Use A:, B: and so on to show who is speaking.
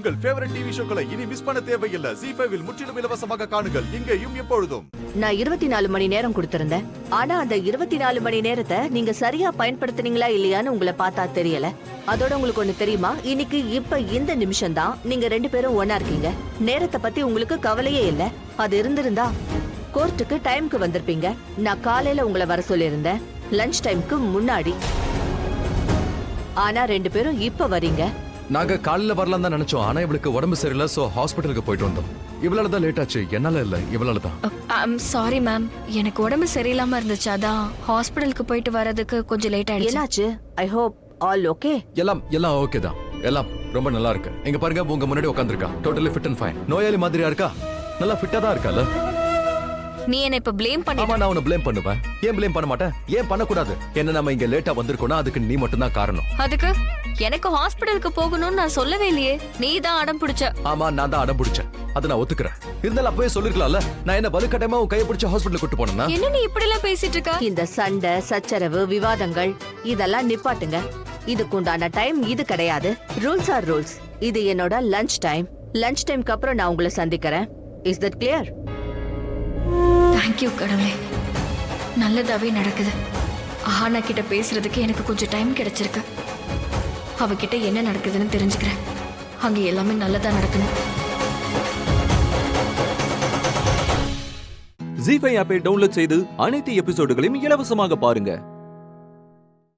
A: உங்கள் favourite TV ஷோக்களை இனி miss பண்ண தேவையில்லை. ZEE5 இல் முற்றிலும் இலவசமாக காணுங்கள். இங்கேயும் எப்பொழுதும்.
B: நான் 24 மணி நேரம் கொடுத்திருந்தேன். ஆனா அந்த 24 மணி நேரத்தை நீங்க சரியா பயன்படுத்துனீங்களா இல்லையான்னு உங்களை பார்த்தா தெரியல. அதோட உங்களுக்கு ஒண்ணு தெரியுமா, இன்னைக்கு இப்ப இந்த நிமிஷம் தான் நீங்க 2 பேரும் ஒன்னா இருக்கீங்க. நேரத்தை பத்தி உங்களுக்கு கவலையே இல்ல. அது இருந்திருந்தா கோர்ட்டுக்கு டைம்க்கு வந்திருப்பீங்க. நான் காலையில உங்களை வர சொல்லியிருந்தேன், லஞ்ச் டைம்க்கு முன்னாடி. ஆனா 2 பேரும் இப்ப வரீங்க.
C: நாங்க காலையில வரலாம் தான் நினைச்சோம். ஆனா இவளுக்கு உடம்பு சரியில்லை, சோ ஹாஸ்பிட்டலுக்கு போயிட்டு வந்தோம். இவளால தான் லேட் ஆச்சு, என்னால இல்ல, இவளால தான்.
D: ஐம் சாரி மேம், எனக்கு உடம்பு சரியில்லாம இருந்துச்சு, அதான் ஹாஸ்பிட்டலுக்கு போயிட்டு வரதுக்கு கொஞ்சம் லேட் ஆயிடுச்சு.
B: என்னாச்சு? I hope all okay.
C: எல்லாம் ஓகே தான். எல்லாம் ரொம்ப நல்லா இருக்கு. எங்க பாருங்க, உங்க முன்னாடி உட்காந்துருக்கா. Totally fit and fine. நோயாளி மாதிரியா இருக்கா? நல்லா ஃபிட்டா தான் இருக்கால.
D: நீ என்ன இப்ப ப்ளேம் பண்ணி?
C: ஆமா, நான் உன்னை ப்ளேம் பண்ணுவேன். ஏன் ப்ளேம் பண்ண மாட்டேன்? ஏன் பண்ணக்கூடாது? என்ன நம்ம இங்க லேட்டா வந்திருக்கோம்னா அதுக்கு நீ மட்டும் தான் காரணம்.
D: அதுக்கு எனக்கு ஹாஸ்பிட்டலுக்கு போகணும்னு நான் சொல்லவே இல்லையே, நீ தான் அடம் பிடிச்ச.
C: ஆமா, நான் தான் அடம் பிடிச்சேன், அதை நான் ஒத்துக்கிறேன். இருந்தாலும் அப்பவே சொல்லிருக்கலாம்ல. நான் என்ன வலுக்கட்டாயமா உன் கையை பிடிச்சு ஹாஸ்பிட்டலுக்கு கூட்டு போனேன்னா?
D: என்ன நீ இப்படி எல்லாம் பேசிட்டு இருக்க?
B: இந்த சண்டை, சச்சரவு, விவாதங்கள் இதெல்லாம் நிப்பாட்டுங்க. இதுக்குண்டான டைம் இது கிடையாது. Rules are rules. இது என்னோட லஞ்ச் டைம். லஞ்ச் டைம்க்கு அப்புறம் நான் உங்களை சந்திக்கிறேன். Is that clear?
D: தேங்க்யூ கடவுளே, நல்லதாவே நடக்குது. ஆனா கிட்ட பேசுறதுக்கு எனக்கு கொஞ்சம் டைம் கிடைச்சிருக்கு. அவகிட்ட என்ன நடக்குதுன்னு தெரிஞ்சுக்கிறேன். அங்க எல்லாமே நல்லதா நடக்கணும்.
E: ZEE5 ஆப்பை டவுன்லோட் செய்து அனைத்து எபிசோடுகளையும் இலவசமாக பாருங்க.